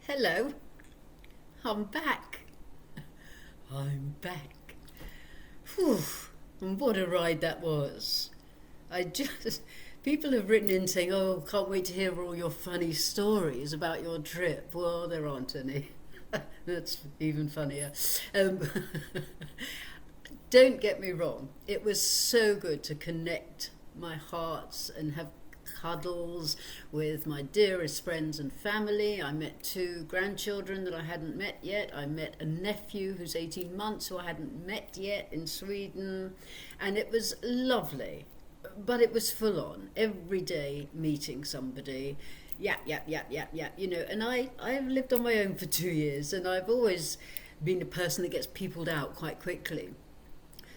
Hello, I'm back. I'm back. Whew, and what a ride that was. I just, people have written in saying, oh, can't wait to hear all your funny stories about your trip. Well, there aren't any. That's even funnier. Um, don't get me wrong, it was so good to connect my hearts and have cuddles with my dearest friends and family. I met two grandchildren that I hadn't met yet. I met a nephew who's 18 months who I hadn't met yet in Sweden. And it was lovely, but it was full on. Every day meeting somebody. And I've lived on my own for 2 years, and I've always been a person that gets peopled out quite quickly.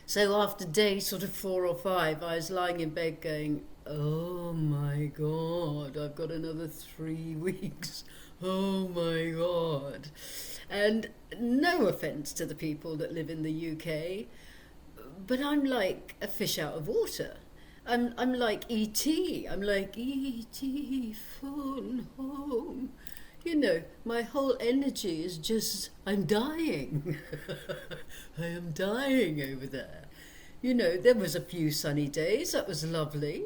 So after day sort of 4 or 5, I was lying in bed going, oh my God, I've got another 3 weeks. Oh my God. And no offence to the people that live in the UK, but I'm like a fish out of water. I'm like E.T. I'm like E.T. phone home. My whole energy is just, I'm dying. I am dying over there. There was a few sunny days, that was lovely,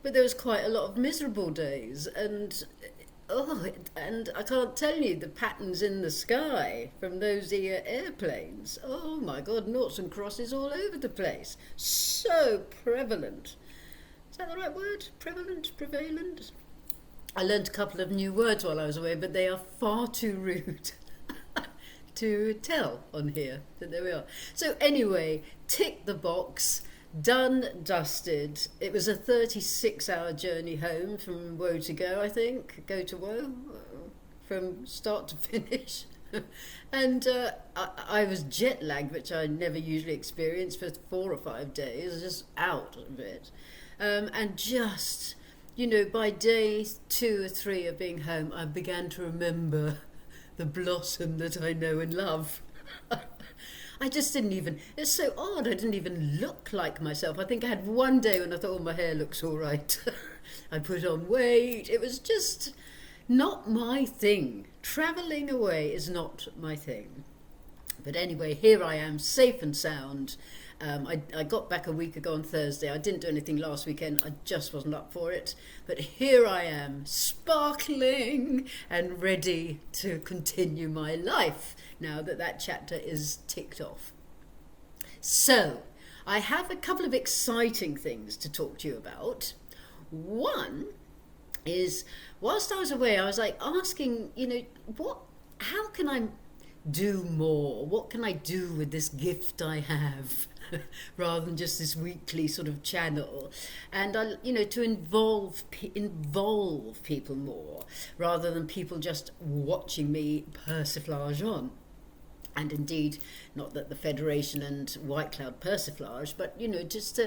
but there was quite a lot of miserable days, and I can't tell you the patterns in the sky from those airplanes. Oh my God, noughts and crosses all over the place. So prevalent. Is that the right word? Prevalent? Prevalent? I learnt a couple of new words while I was away, but they are far too rude to tell on here. So there we are. So anyway, tick the box, done, dusted. It was a 36-hour journey home from Woe to Go, I think. Go to Woe, from start to finish. And I was jet lagged, which I never usually experience, for 4 or 5 days, just out of it. And just... by day 2 or 3 of being home, I began to remember the blossom that I know and love. I just didn't even, it's so odd, I didn't even look like myself. I think I had one day when I thought, oh, my hair looks all right. I put on weight. It was just not my thing. Travelling away is not my thing. But anyway, here I am, safe and sound. I got back a week ago on Thursday. I didn't do anything last weekend. I just wasn't up for it. But here I am, sparkling and ready to continue my life now that that chapter is ticked off. So, I have a couple of exciting things to talk to you about. One is, whilst I was away, I was like asking, how can I do more? What can I do with this gift I have? Rather than just this weekly sort of channel, and to involve people more, rather than people just watching me persiflage on. And indeed, not that the Federation and White Cloud persiflage, but just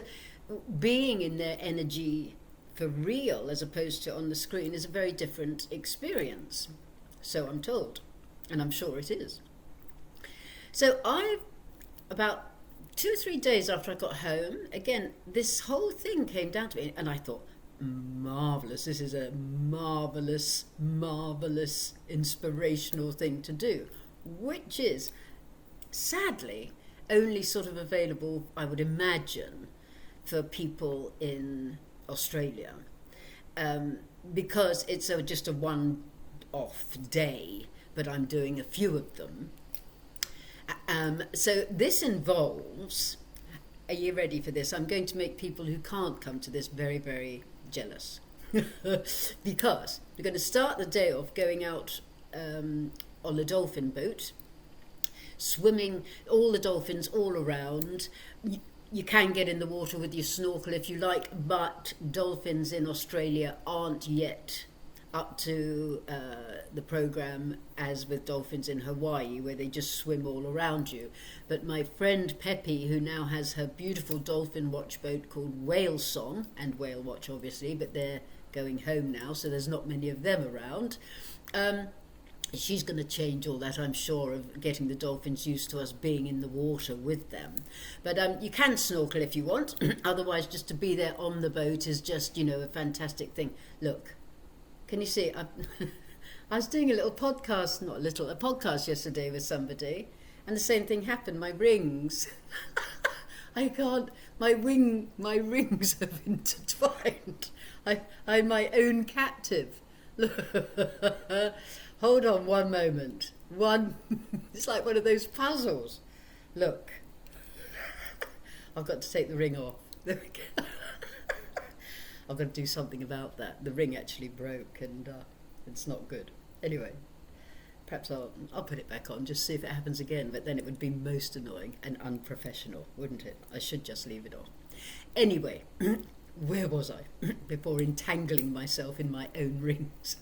being in their energy for real as opposed to on the screen is a very different experience. So I'm told, and I'm sure it is. So about 2 or 3 days after I got home, again, this whole thing came down to me, and I thought, marvellous, this is a marvellous, marvellous, inspirational thing to do, which is, sadly, only sort of available, I would imagine, for people in Australia, because it's just a one-off day, but I'm doing a few of them. So this involves, are you ready for this? I'm going to make people who can't come to this very, very jealous. Because we're going to start the day off going out on a dolphin boat, swimming, all the dolphins all around. You can get in the water with your snorkel if you like, but dolphins in Australia aren't yet up to the program as with dolphins in Hawaii, where they just swim all around you. But my friend Peppy, who now has her beautiful dolphin watch boat called Whale Song, and Whale Watch obviously, but they're going home now, so there's not many of them around. She's going to change all that, I'm sure, of getting the dolphins used to us being in the water with them. But you can snorkel if you want. Otherwise, just to be there on the boat is just, a fantastic thing. Look, can you see? I was doing a podcast yesterday with somebody, and the same thing happened. My rings, I can't. My rings have intertwined. I'm my own captive. Hold on one moment. It's like one of those puzzles. Look, I've got to take the ring off. There we go. I've got to do something about that. The ring actually broke, and it's not good. Anyway, perhaps I'll put it back on, just see if it happens again, but then it would be most annoying and unprofessional, wouldn't it? I should just leave it on. Anyway, where was I before entangling myself in my own rings?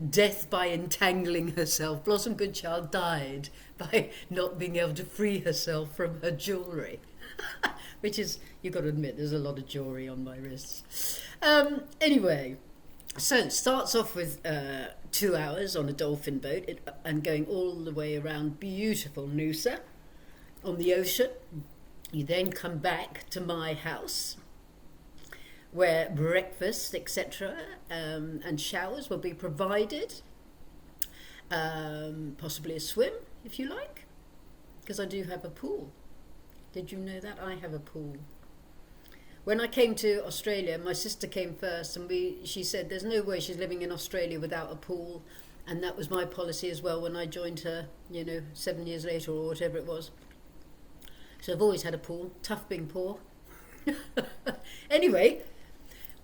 Death by entangling herself. Blossom Goodchild died by not being able to free herself from her jewellery. Which is, you've got to admit, there's a lot of jewellery on my wrists. Anyway, so it starts off with 2 hours on a dolphin boat and going all the way around beautiful Noosa on the ocean. You then come back to my house, where breakfast, etc., and showers will be provided. Possibly a swim, if you like, because I do have a pool. Did you know that? I have a pool. When I came to Australia, my sister came first, and she said there's no way she's living in Australia without a pool, and that was my policy as well when I joined her, 7 years later or whatever it was. So I've always had a pool, tough being poor. Anyway,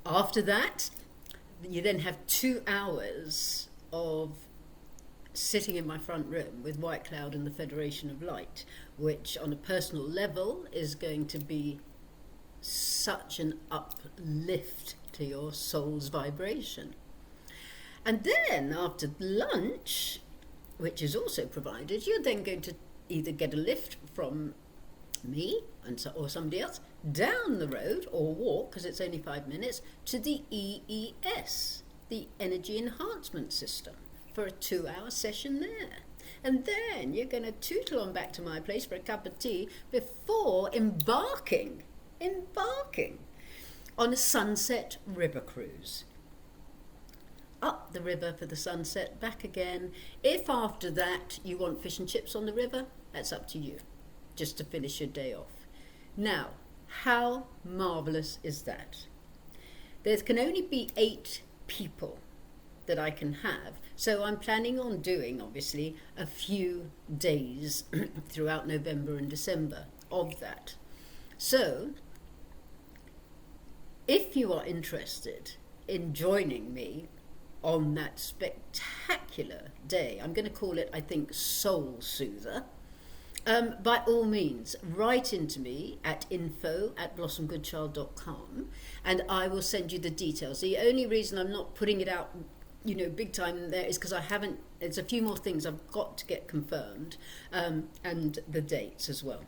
after that, you then have 2 hours of sitting in my front room with White Cloud and the Federation of Light, which on a personal level is going to be such an uplift to your soul's vibration. And then after lunch, which is also provided, you're then going to either get a lift from me or somebody else down the road, or walk, because it's only 5 minutes, to the EES, the Energy Enhancement System, for a 2-hour session there. And then you're going to tootle on back to my place for a cup of tea before embarking on a sunset river cruise. Up the river for the sunset, back again. If after that you want fish and chips on the river, that's up to you, just to finish your day off. Now, how marvellous is that? There can only be 8 people that I can have, so I'm planning on doing, obviously, a few days throughout November and December of that. So, if you are interested in joining me on that spectacular day, I'm going to call it, I think, Soul Soother, by all means, write into me at info@blossomgoodchild.com, and I will send you the details. The only reason I'm not putting it out, big time there is because there's a few more things I've got to get confirmed, and the dates as well.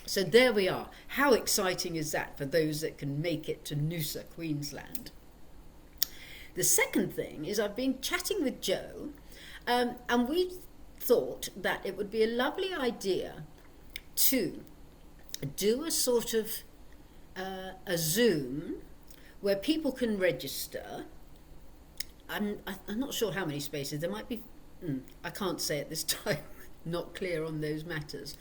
So there we are. How exciting is that for those that can make it to Noosa, Queensland? The second thing is I've been chatting with Joe, and we thought that it would be a lovely idea to do a sort of a Zoom where people can register. I'm not sure how many spaces. There might be, I can't say at this time, not clear on those matters.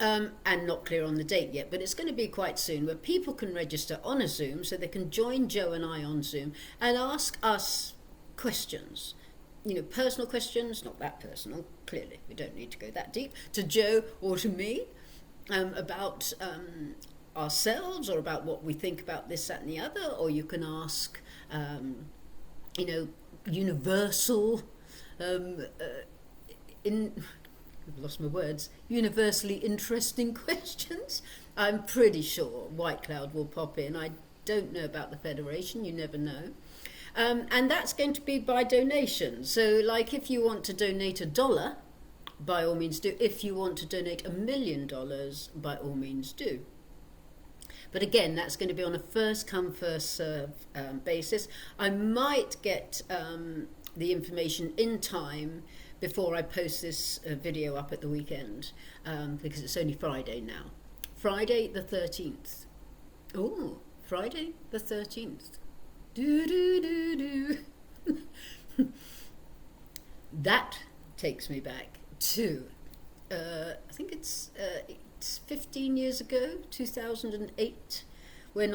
And not clear on the date yet, but it's going to be quite soon, where people can register on a Zoom so they can join Joe and I on Zoom and ask us questions. Personal questions, not that personal, clearly, we don't need to go that deep, to Joe or to me, about ourselves or about what we think about this, that and the other, or you can ask, universal, I've lost my words, universally interesting questions. I'm pretty sure White Cloud will pop in. I don't know about the Federation, you never know. And that's going to be by donation. So, like, if you want to donate $1, by all means do. If you want to donate $1 million, by all means do. But again, that's going to be on a first come, first serve basis. I might get the information in time before I post this video up at the weekend, because it's only Friday now. Friday the 13th. Oh, Friday the 13th. Do do do do. That takes me back to, I think it's 15 years ago, 2008, when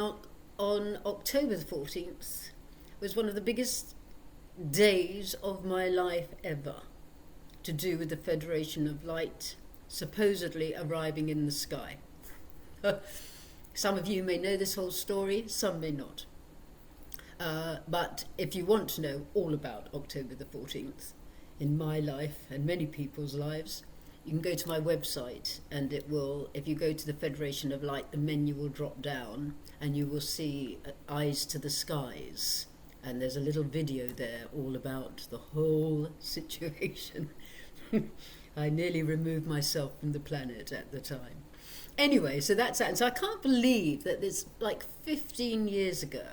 on October the 14th was one of the biggest days of my life ever, to do with the Federation of Light supposedly arriving in the sky. Some of you may know this whole story, some may not. But if you want to know all about October the 14th, in my life and many people's lives, you can go to my website, and it will, if you go to the Federation of Light, the menu will drop down and you will see Eyes to the Skies, and there's a little video there all about the whole situation. I nearly removed myself from the planet at the time. Anyway, so that's that. And so I can't believe that it's like 15 years ago.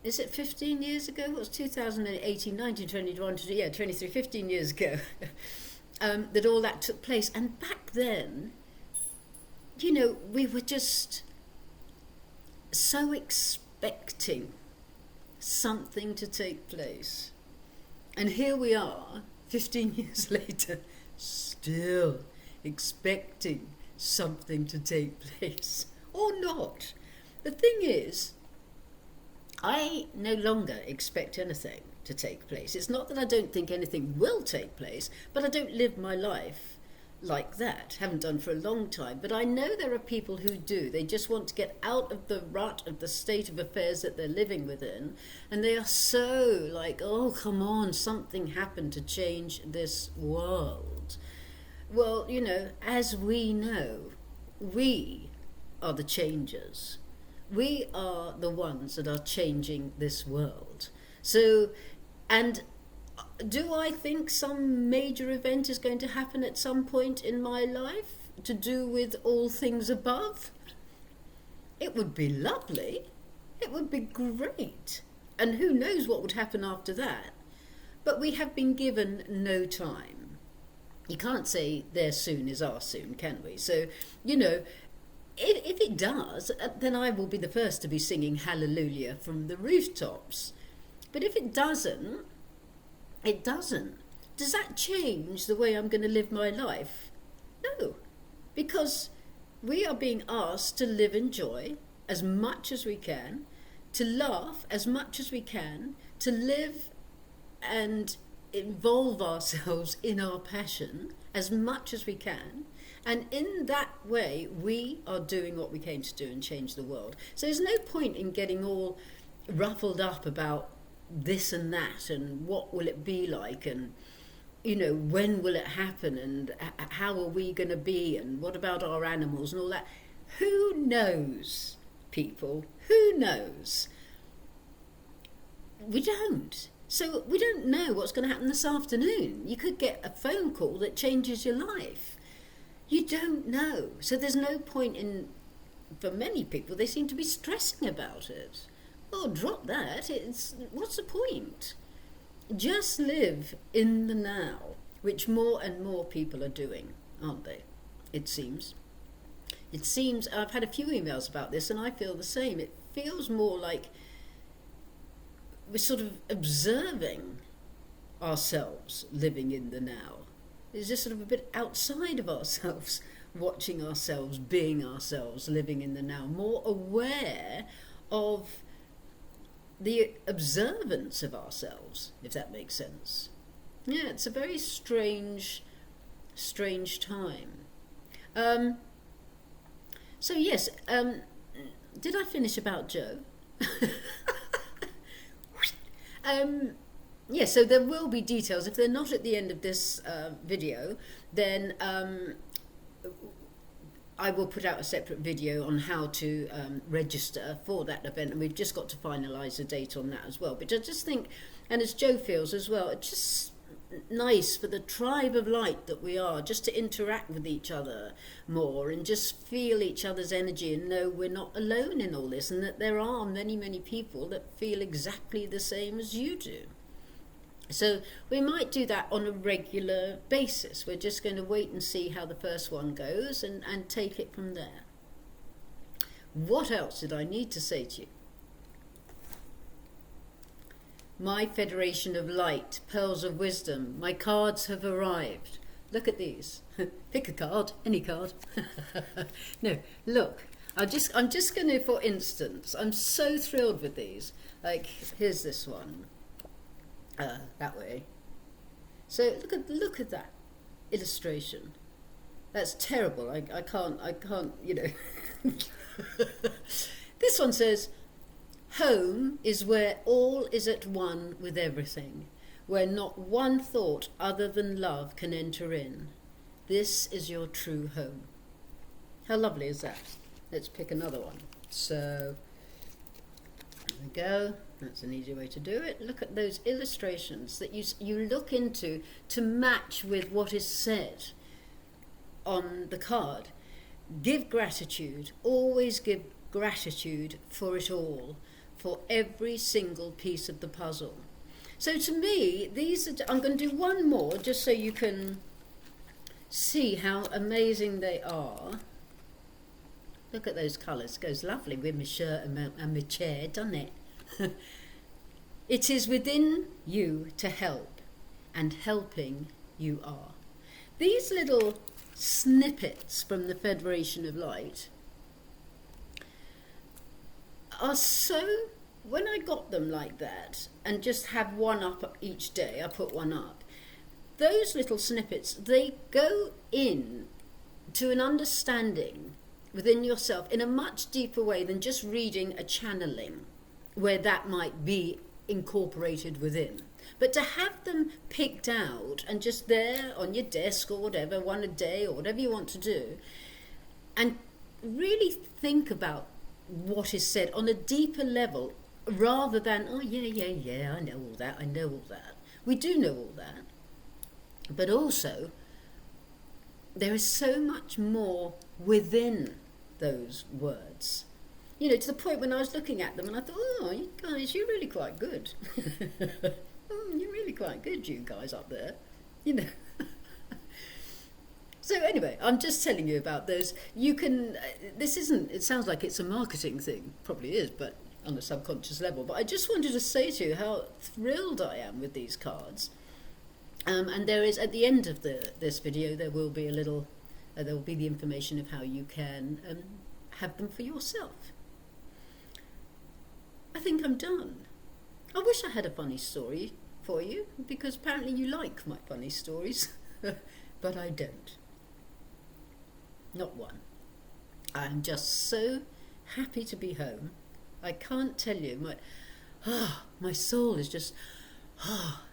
Is it 15 years ago? It was 2018, 19, 21, 23, 15 years ago that all that took place. And back then, you know, we were just so expecting something to take place. And here we are, 15 years later, still expecting something to take place. Or not. The thing is, I no longer expect anything to take place. It's not that I don't think anything will take place, but I don't live my life like that. Haven't done for a long time. But I know there are people who do. They just want to get out of the rut of the state of affairs that they're living within. And they are so like, oh, come on, something happened to change this world. Well, you know, as we know, we are the changers. We are the ones that are changing this world. So, and do I think some major event is going to happen at some point in my life to do with all things above? It would be lovely. It would be great. And who knows what would happen after that. But we have been given no time. You can't say their soon is our soon, can we? So, you know, if it does, then I will be the first to be singing hallelujah from the rooftops. But if it doesn't, it doesn't. Does that change the way I'm going to live my life? No, because we are being asked to live in joy as much as we can, to laugh as much as we can, to live and involve ourselves in our passion as much as we can. And in that way, we are doing what we came to do and change the world. So there's no point in getting all ruffled up about this and that and what will it be like and, you know, when will it happen and how are we going to be and what about our animals and all that. Who knows, people? Who knows? We don't. So we don't know what's going to happen this afternoon. You could get a phone call that changes your life. You don't know. So there's no point in, for many people, they seem to be stressing about it. Oh, drop that. What's the point? Just live in the now, which more and more people are doing, aren't they? It seems. It seems, I've had a few emails about this and I feel the same. It feels more like we're sort of observing ourselves living in the now. It's just sort of a bit outside of ourselves, watching ourselves, being ourselves, living in the now, more aware of the observance of ourselves, if that makes sense. Yeah, it's a very strange time. So yes, did I finish about Joe? Yeah, so there will be details. If they're not at the end of this video, then I will put out a separate video on how to register for that event, and we've just got to finalise a date on that as well. But I just think, and as Joe feels as well, it's just nice for the tribe of light that we are, just to interact with each other more and just feel each other's energy and know we're not alone in all this, and that there are many, many people that feel exactly the same as you do. So we might do that on a regular basis. We're just going to wait and see how the first one goes and take it from there. What else did I need to say to you? My Federation of Light, Pearls of Wisdom. My cards have arrived. Look at these. Pick a card, any card. No, look. I'm just going to, for instance, I'm so thrilled with these. Like, here's this one. That way. So look at that illustration. That's terrible. I can't, you know. This one says, home is where all is at one with everything, where not one thought other than love can enter in. This is your true home. How lovely is that? Let's pick another one. So, there we go. That's an easy way to do it. Look at those illustrations that you look into to match with what is said on the card. Give gratitude. Always give gratitude for it all, for every single piece of the puzzle. So to me, these are, I'm going to do one more just so you can see how amazing they are. Look at those colours. Goes lovely with my shirt and my chair, doesn't it? It is within you to help, and helping you are. These little snippets from the Federation of Light are so, when I got them like that and just have one up each day, I put one up, those little snippets, they go in to an understanding within yourself in a much deeper way than just reading a channeling where that might be incorporated within. But to have them picked out and just there on your desk or whatever, one a day or whatever you want to do, and really think about what is said on a deeper level rather than, oh yeah, I know all that. We do know all that. But also, there is so much more within those words. You know, to the point when I was looking at them and I thought, oh, you guys, you're really quite good. You're really quite good, you guys up there. You know. So anyway, I'm just telling you about those. You can, this isn't, it sounds like it's a marketing thing. Probably is, but on a subconscious level. But I just wanted to say to you how thrilled I am with these cards. And there is, at the end of this video, there will be a little, there will be the information of how you can have them for yourself. I think I'm done. I wish I had a funny story for you, because apparently you like my funny stories, but I don't. Not one. I'm just so happy to be home. I can't tell you, my soul is just,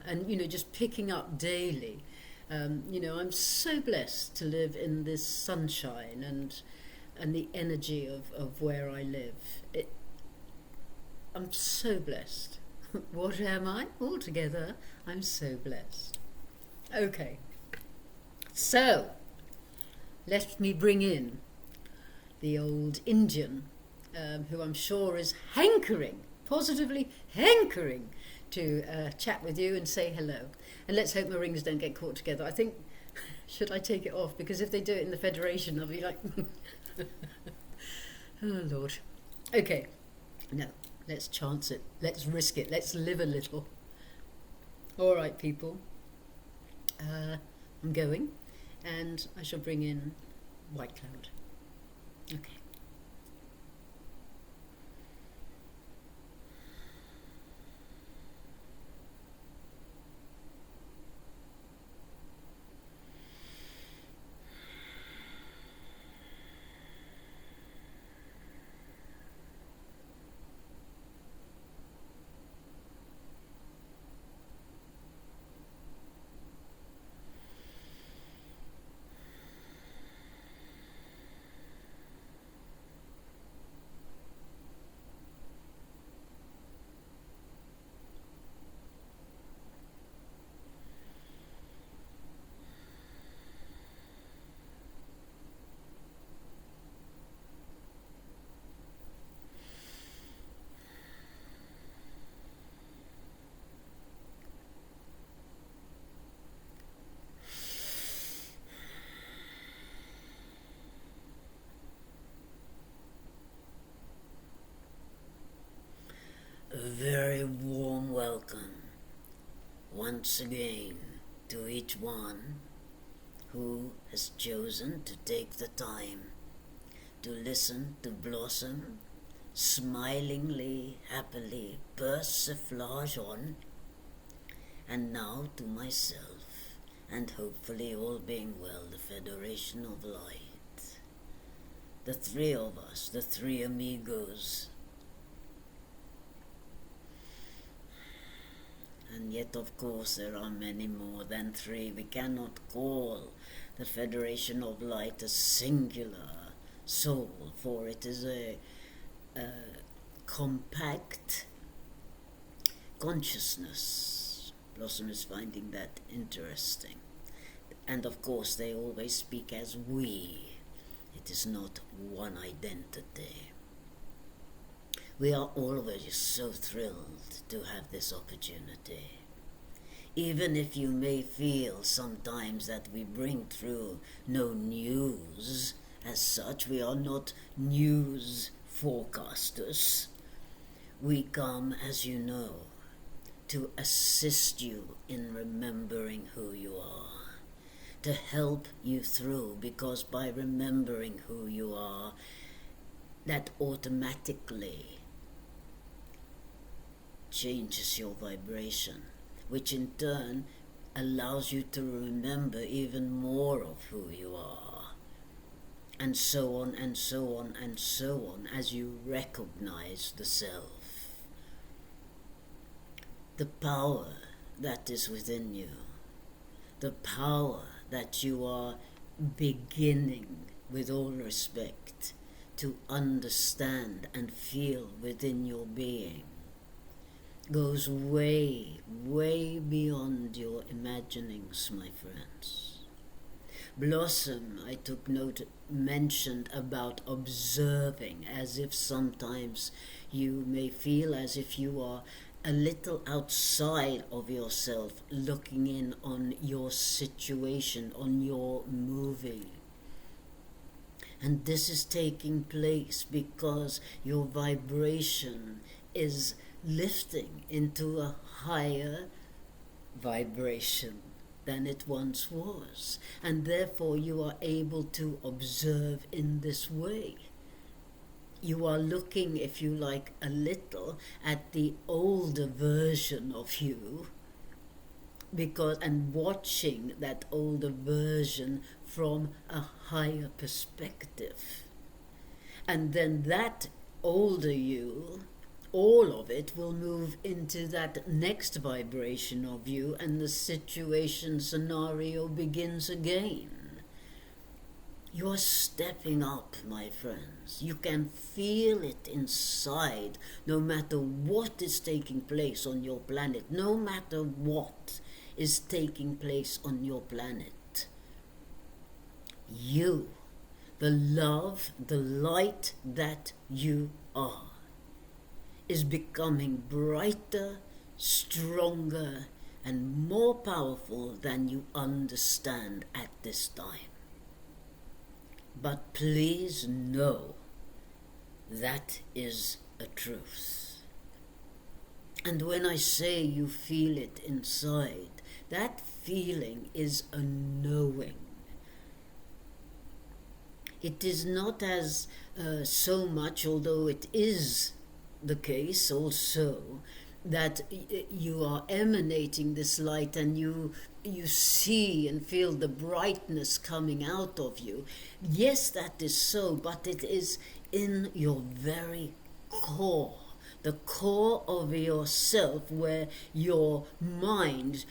and you know, just picking up daily. You know, I'm so blessed to live in this sunshine and the energy of where I live. I'm so blessed. What am I? Altogether, I'm so blessed. Okay, so let me bring in the old Indian, who I'm sure is positively hankering to chat with you and say hello. And let's hope my rings don't get caught together. I think, should I take it off? Because if they do it in the Federation, I'll be like, oh Lord. Okay, no, let's chance it. Let's risk it. Let's live a little. All right, people. I'm going, and I shall bring in White Cloud. Okay. once again to each one who has chosen to take the time to listen to Blossom smilingly, happily persiflage on, and now to myself, and hopefully all being well, the Federation of Light. The three of us, the three amigos. And yet, of course, there are many more than three. We cannot call the Federation of Light a singular soul, for it is a compact consciousness. Blossom is finding that interesting. And of course, they always speak as we. It is not one identity. We are always so thrilled to have this opportunity. Even if you may feel sometimes that we bring through no news as such, we are not news forecasters. We come, as you know, to assist you in remembering who you are, to help you through, because by remembering who you are, that automatically changes your vibration, which in turn allows you to remember even more of who you are, and so on and so on and so on, as you recognize the self. The power that is within you, the power that you are beginning, with all respect, to understand and feel within your being, goes way, way beyond your imaginings, my friends. Blossom, I took note, mentioned about observing, as if sometimes you may feel as if you are a little outside of yourself, looking in on your situation, on your moving. And this is taking place because your vibration is lifting into a higher vibration than it once was, and therefore you are able to observe in this way. You are looking, if you like, a little at the older version of you, and watching that older version from a higher perspective. And then that older you, all of it will move into that next vibration of you, and the situation scenario begins again. You are stepping up, my friends. You can feel it inside, no matter what is taking place on your planet, no matter what is taking place on your planet. You, the love, the light that you are, is becoming brighter, stronger, and more powerful than you understand at this time. But please know that is a truth. And when I say you feel it inside, that feeling is a knowing. It is not as so much, although it is the case also, that you are emanating this light and you see and feel the brightness coming out of you. Yes, that is so, but it is in your very core, the core of yourself, where your mind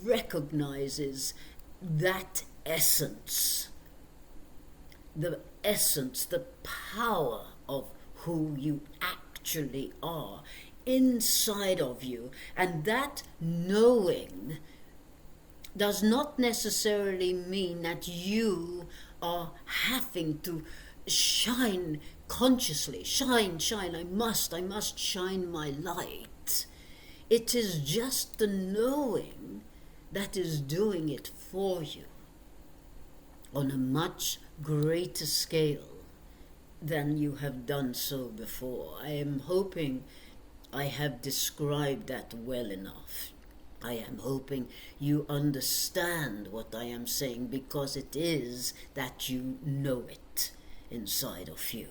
recognizes that essence, the power of who you actually are inside of you. And that knowing does not necessarily mean that you are having to shine consciously. Shine, I must shine my light. It is just the knowing that is doing it for you on a much greater scale than you have done so before. I am hoping I have described that well enough. I am hoping you understand what I am saying, because it is that you know it inside of you.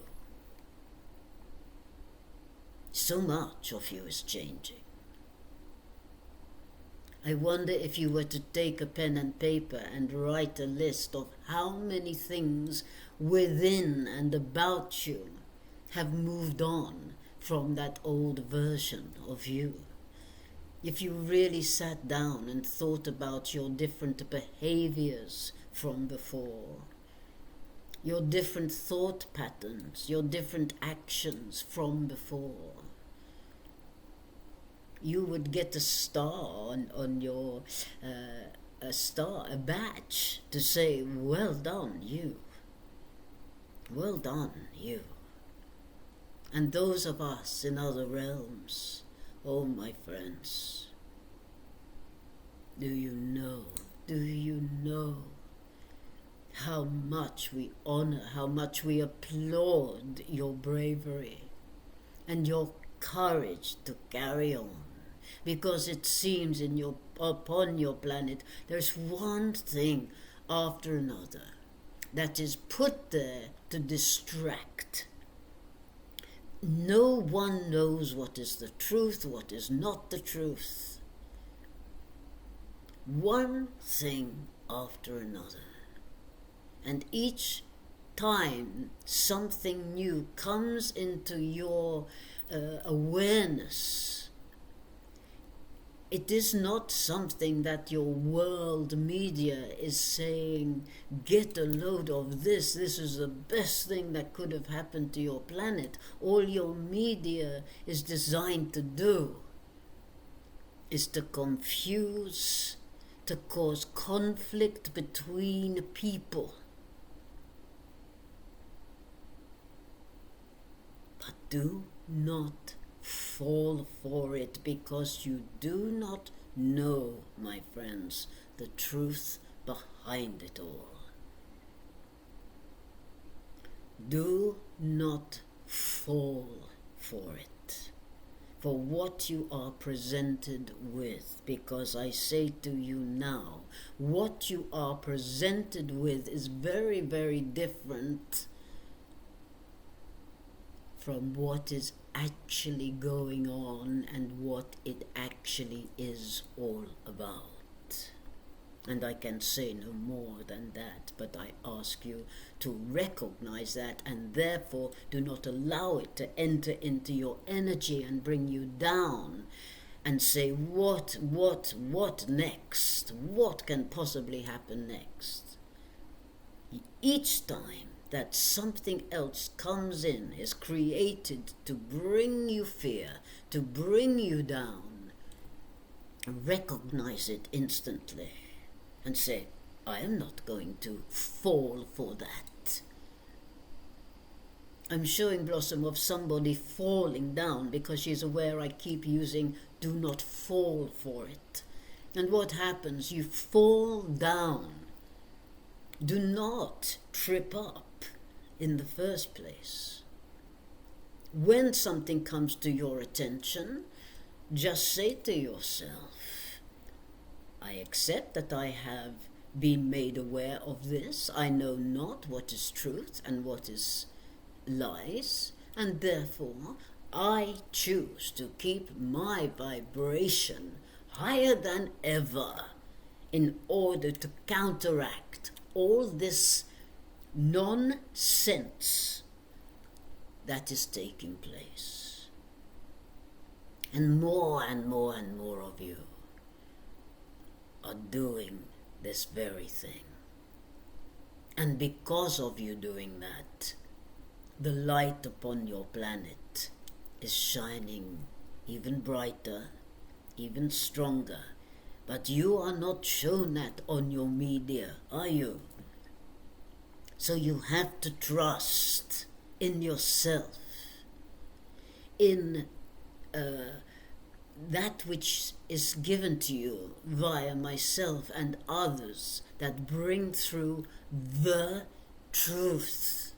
So much of you is changing. I wonder if you were to take a pen and paper and write a list of how many things within and about you have moved on from that old version of you. If you really sat down and thought about your different behaviors from before, your different thought patterns, your different actions from before, you would get a star on your, a badge to say, well done, you. Well done, you. And those of us in other realms, oh, my friends, do you know how much we honor, how much we applaud your bravery and your courage to carry on? Because it seems upon your planet there's one thing after another that is put there to distract. No one knows what is the truth, what is not the truth. One thing after another. And each time something new comes into your awareness, it is not something that your world media is saying, get a load of this is the best thing that could have happened to your planet. All your media is designed to do is to confuse, to cause conflict between people. But do not fall for it, because you do not know, my friends, the truth behind it all. Do not fall for it, for what you are presented with, because I say to you now, what you are presented with is very, very different from what is actually going on and what it actually is all about. And I can say no more than that, but I ask you to recognize that, and therefore do not allow it to enter into your energy and bring you down and say, what next? What can possibly happen next? Each time that something else comes in, is created to bring you fear, to bring you down, recognize it instantly and say, I am not going to fall for that. I'm showing Blossom of somebody falling down because she's aware I keep using do not fall for it. And what happens? You fall down. Do not trip up in the first place. When something comes to your attention, just say to yourself, I accept that I have been made aware of this. I know not what is truth and what is lies, and therefore I choose to keep my vibration higher than ever in order to counteract all this nonsense that is taking place. And more and more and more of you are doing this very thing. And because of you doing that, the light upon your planet is shining even brighter, even stronger. But you are not shown that on your media, are you? So you have to trust in yourself, in that which is given to you via myself and others that bring through the truth.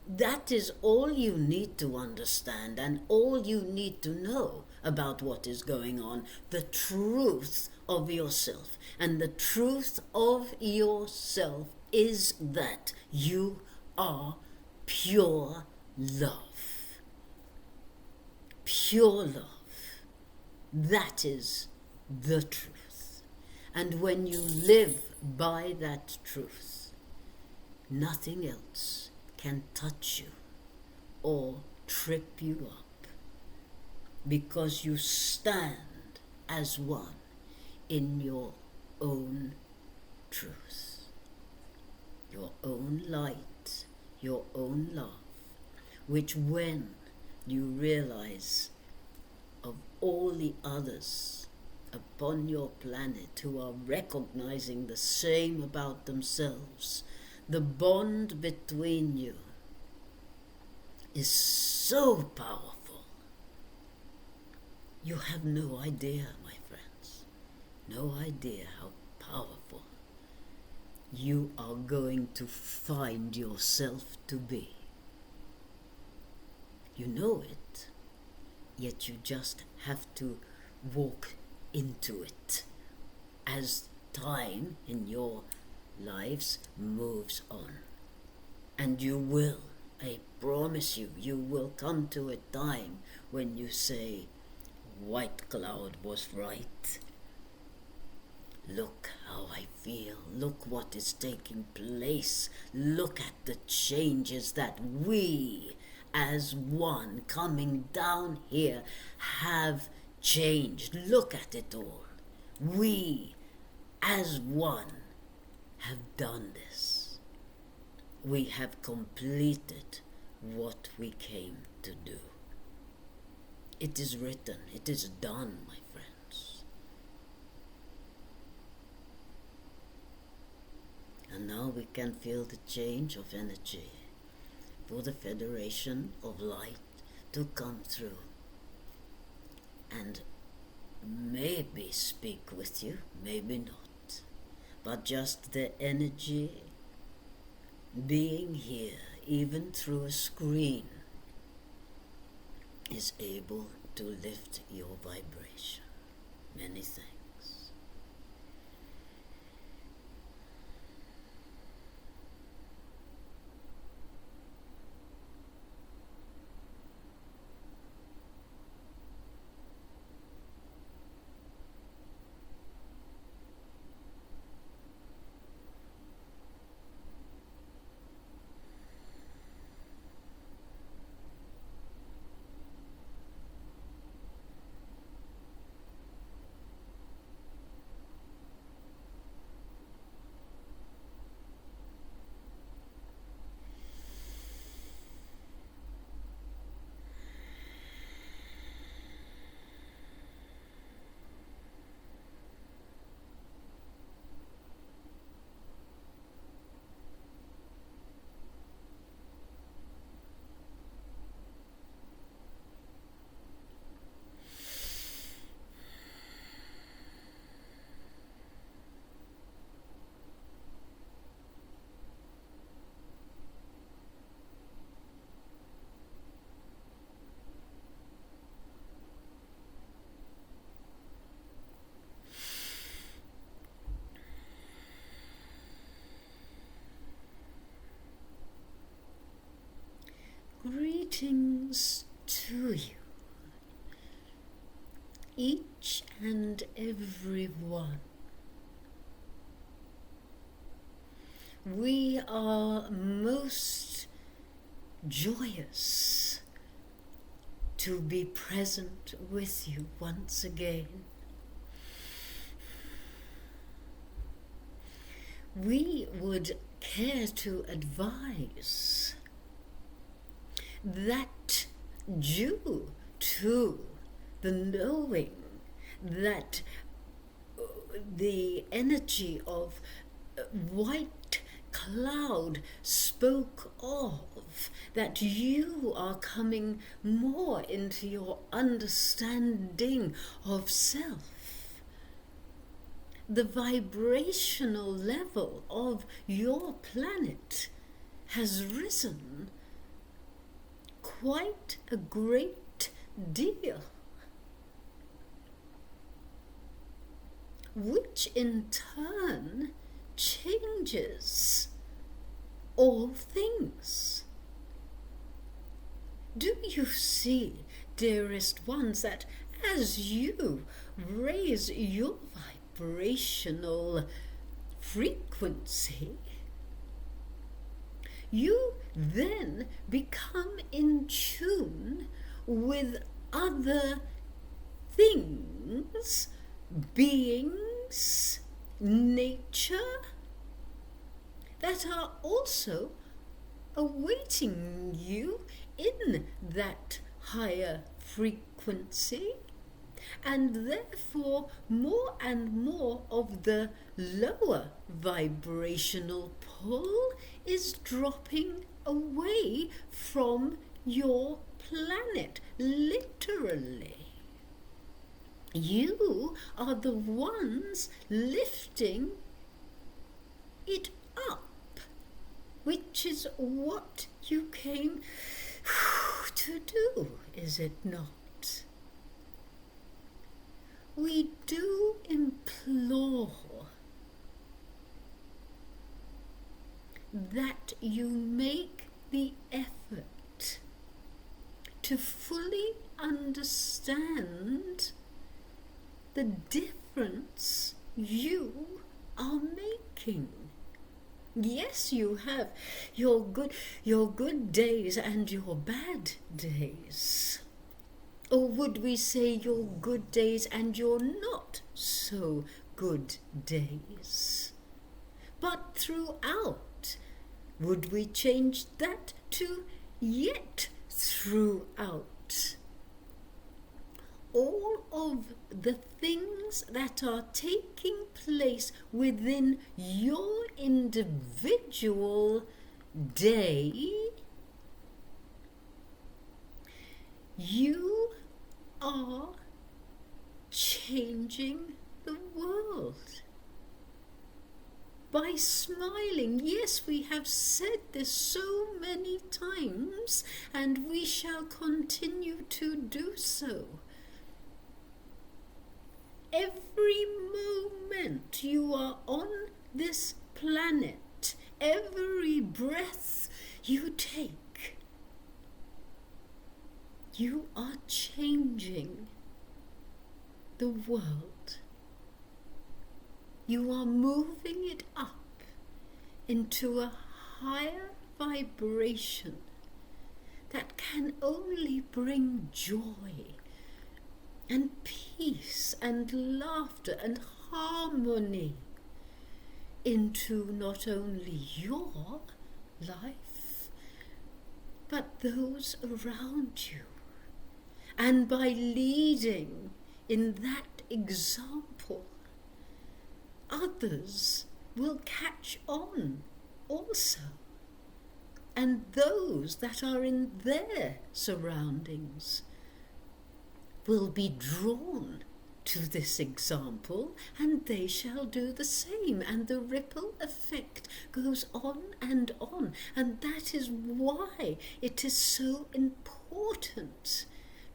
That is all you need to understand and all you need to know about what is going on. The truth of yourself. And the truth of yourself is that you are pure love. Pure love. That is the truth. And when you live by that truth, nothing else can touch you or trip you up, because you stand as one in your own truth, your own light, your own love, which when you realize of all the others upon your planet who are recognizing the same about themselves, the bond between you is so powerful. You have no idea, my friends, no idea how powerful you are going to find yourself to be. You know it, yet you just have to walk into it as time in your lives moves on. And you will, I promise you, you will come to a time when you say, White Cloud was right. Look how I feel. Look what is taking place. Look at the changes that we, as one coming down here, have changed. Look at it all. We, as one, have done this. We have completed what we came to do. It is written, it is done, my friends. And now we can feel the change of energy for the Federation of Light to come through and maybe speak with you, maybe not. But just the energy being here, even through a screen, is able to lift your vibration. Many thanks. Greetings to you, each and every one. We are most joyous to be present with you once again. We would care to advise that due to the knowing that the energy of white cloud spoke of, that you are coming more into your understanding of self. The vibrational level of your planet has risen quite a great deal, which in turn changes all things. Do you see, dearest ones, that as you raise your vibrational frequency, you then become in tune with other things, beings, nature, that are also awaiting you in that higher frequency, and therefore more and more of the lower vibrational pull is dropping away from your planet, literally. You are the ones lifting it up, which is what you came to do, is it not? We do implore that you make the effort to fully understand the difference you are making. Yes, you have your good days and your bad days. Or would we say your good days and your not so good days? But throughout, would we change that to yet throughout? All of the things that are taking place within your individual day, you are changing the world. By smiling. Yes, we have said this so many times, and we shall continue to do so. Every moment you are on this planet, every breath you take, you are changing the world. You are moving it up into a higher vibration that can only bring joy and peace and laughter and harmony into not only your life, but those around you. And by leading in that example, others will catch on also. And those that are in their surroundings will be drawn to this example, and they shall do the same, and the ripple effect goes on. And that is why it is so important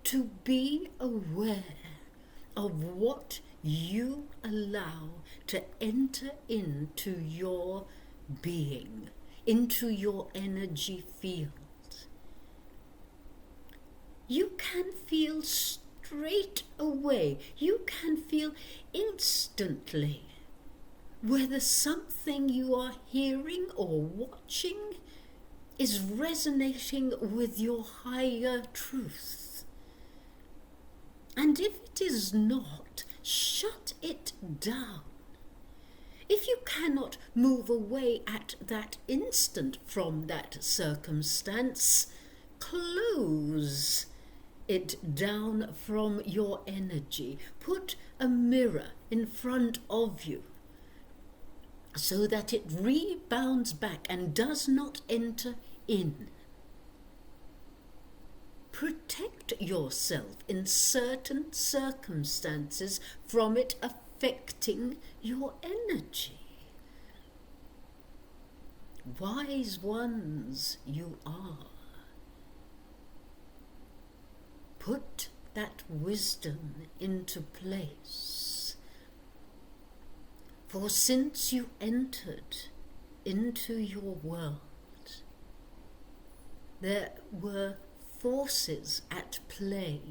to be aware of what you allow to enter into your being, into your energy field. You can feel straight away, you can feel instantly whether something you are hearing or watching is resonating with your higher truth. And if it is not, shut it down. If you cannot move away at that instant from that circumstance, close it down from your energy. Put a mirror in front of you so that it rebounds back and does not enter in. Protect yourself in certain circumstances from it affecting your energy. Wise ones you are. that wisdom into place. For since you entered into your world, there were forces at play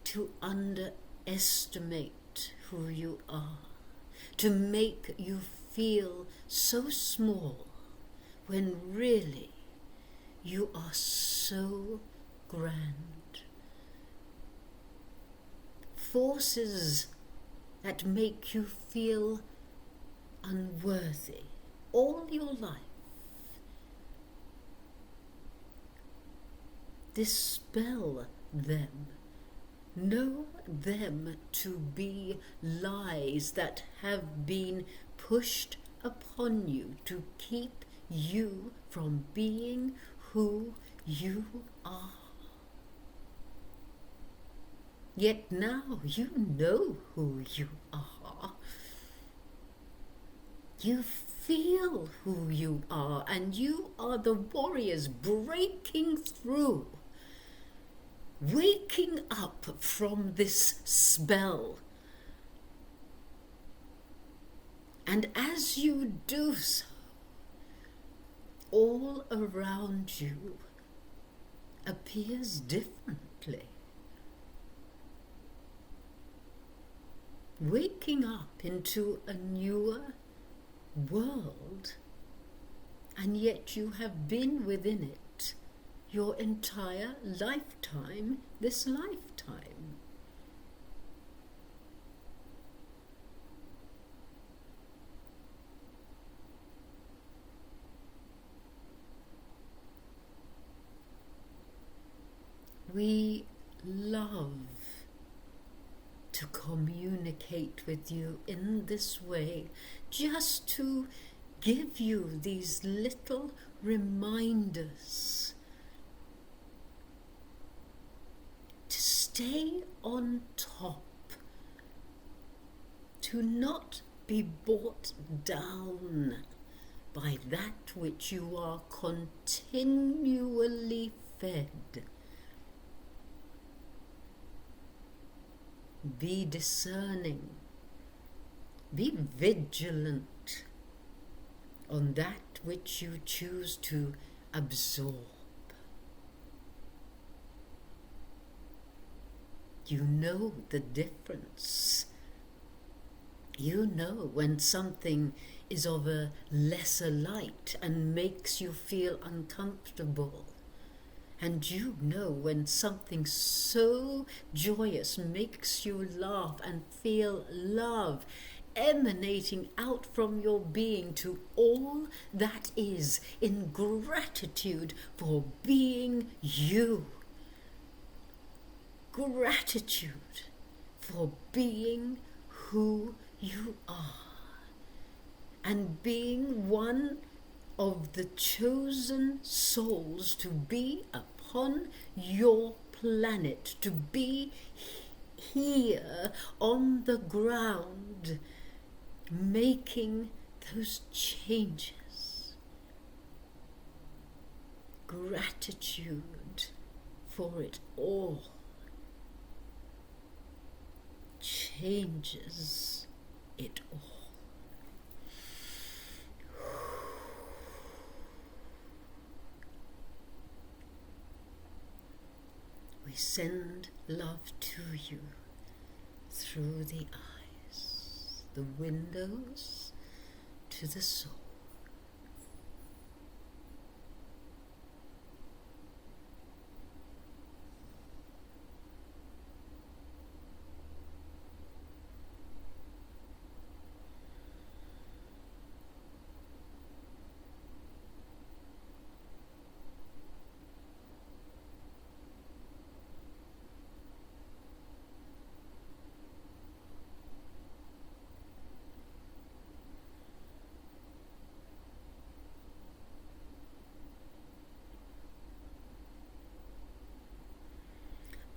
to underestimate who you are, to make you feel so small when really you are so grand. Forces that make you feel unworthy all your life. Dispel them. Know them to be lies that have been pushed upon you to keep you from being who you are. Yet now you know who you are. You feel who you are, and you are the warriors breaking through, waking up from this spell. And as you do so, all around you appears differently. Waking up into a newer world, and yet you have been within it your entire lifetime, this lifetime. We love to communicate with you in this way, just to give you these little reminders to stay on top, to not be brought down by that which you are continually fed. Be discerning, be vigilant on that which you choose to absorb. You know the difference. You know when something is of a lesser light and makes you feel uncomfortable. And you know when something so joyous makes you laugh and feel love emanating out from your being to all that is, in gratitude for being you. Gratitude for being who you are and being one of the chosen souls to be upon your planet, to be here on the ground, making those changes. Gratitude for it all changes it all. We send love to you through the eyes, the windows to the soul.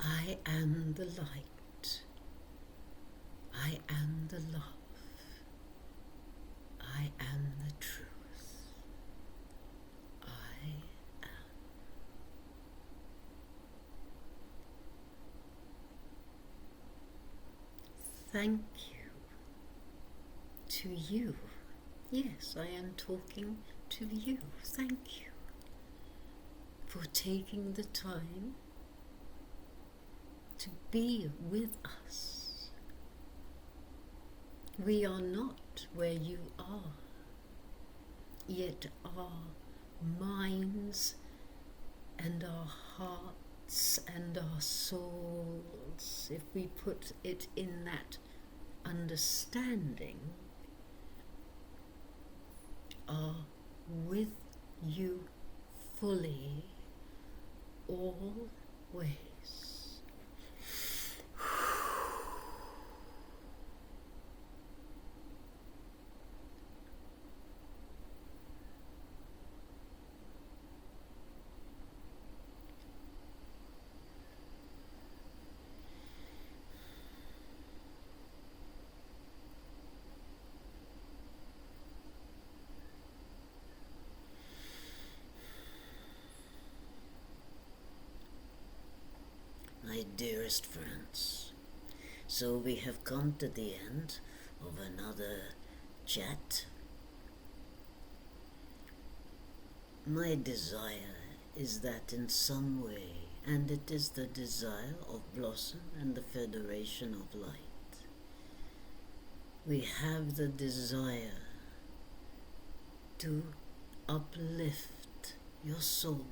I am the light. I am the love. I am the truth. I am. thank you to you. Yes, I am talking to you. Thank you for taking the time to be with us. We are not where you are, yet our minds and our hearts and our souls, if we put it in that understanding, are with you fully, always. My dearest friends, so we have come to the end of another chat. My desire is that in some way, and it is the desire of Blossom and the Federation of Light, we have the desire to uplift your soul,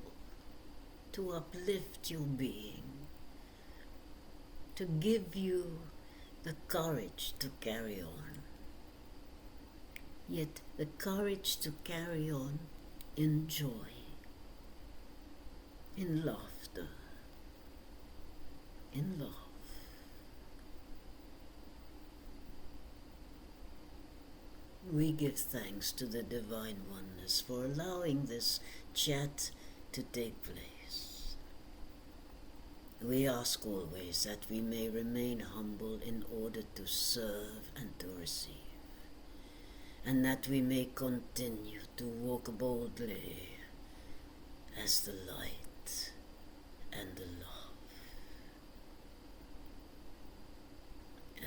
to uplift your being, to give you the courage to carry on, yet the courage to carry on in joy, in laughter, in love. We give thanks to the Divine Oneness for allowing this chat to take place. We ask always that we may remain humble in order to serve and to receive, and that we may continue to walk boldly as the light and the love.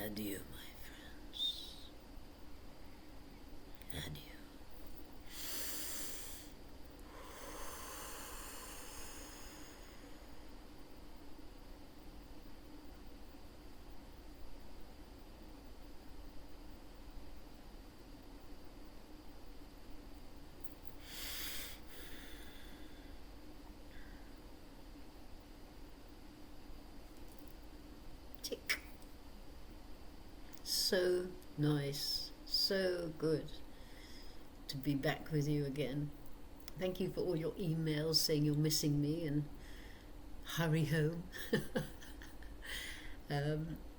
Adieu, my friends. Adieu. Tick. So nice, so good to be back with you again. Thank you for all your emails saying you're missing me and hurry home.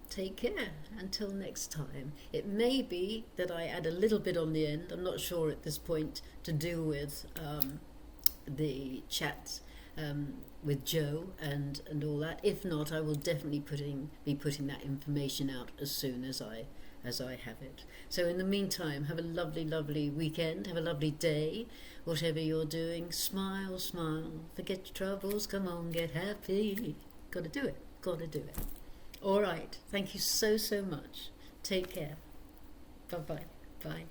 Take care until next time. It may be that I add a little bit on the end, I'm not sure at this point, to do with the chat with Joe and all that. If not, I will definitely be putting that information out as soon as I have it. So in the meantime, have a lovely, lovely weekend, have a lovely day, whatever you're doing. Smile, smile, forget your troubles, come on, get happy. Gotta do it, gotta do it. All right, thank you so, so much. Take care. Bye-bye. Bye.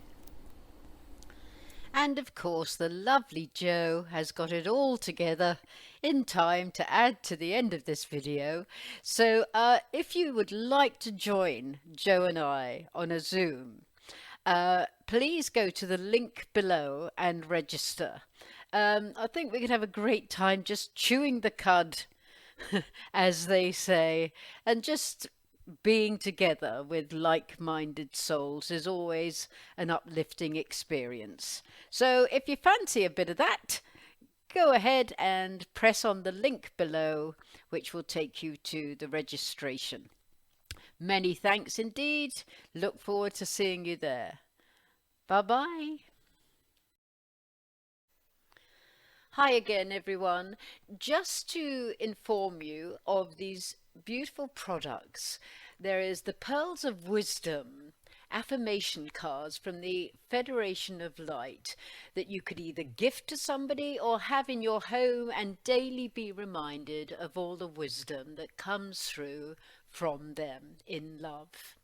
And of course, the lovely Joe has got it all together in time to add to the end of this video. So if you would like to join Joe and I on a Zoom, please go to the link below and register. I think we could have a great time just chewing the cud, as they say, and just being together with like-minded souls is always an uplifting experience. So if you fancy a bit of that, go ahead and press on the link below, which will take you to the registration. Many thanks indeed. Look forward to seeing you there. Bye-bye. Hi again, everyone. Just to inform you of these beautiful products, there is the Pearls of Wisdom affirmation cards from the Federation of Light that you could either gift to somebody or have in your home and daily be reminded of all the wisdom that comes through from them in love.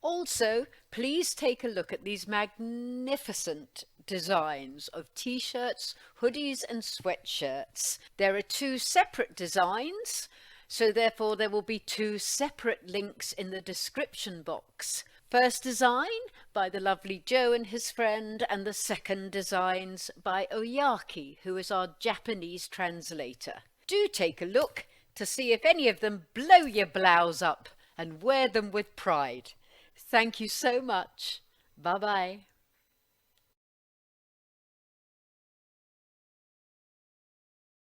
Also, please take a look at these magnificent designs of t-shirts, hoodies and sweatshirts. There are two separate designs, so therefore there will be two separate links in the description box. First design by the lovely Joe and his friend, and the second designs by Oyaki, who is our Japanese translator. Do take a look to see if any of them blow your blouse up, and wear them with pride. Thank you so much. Bye bye.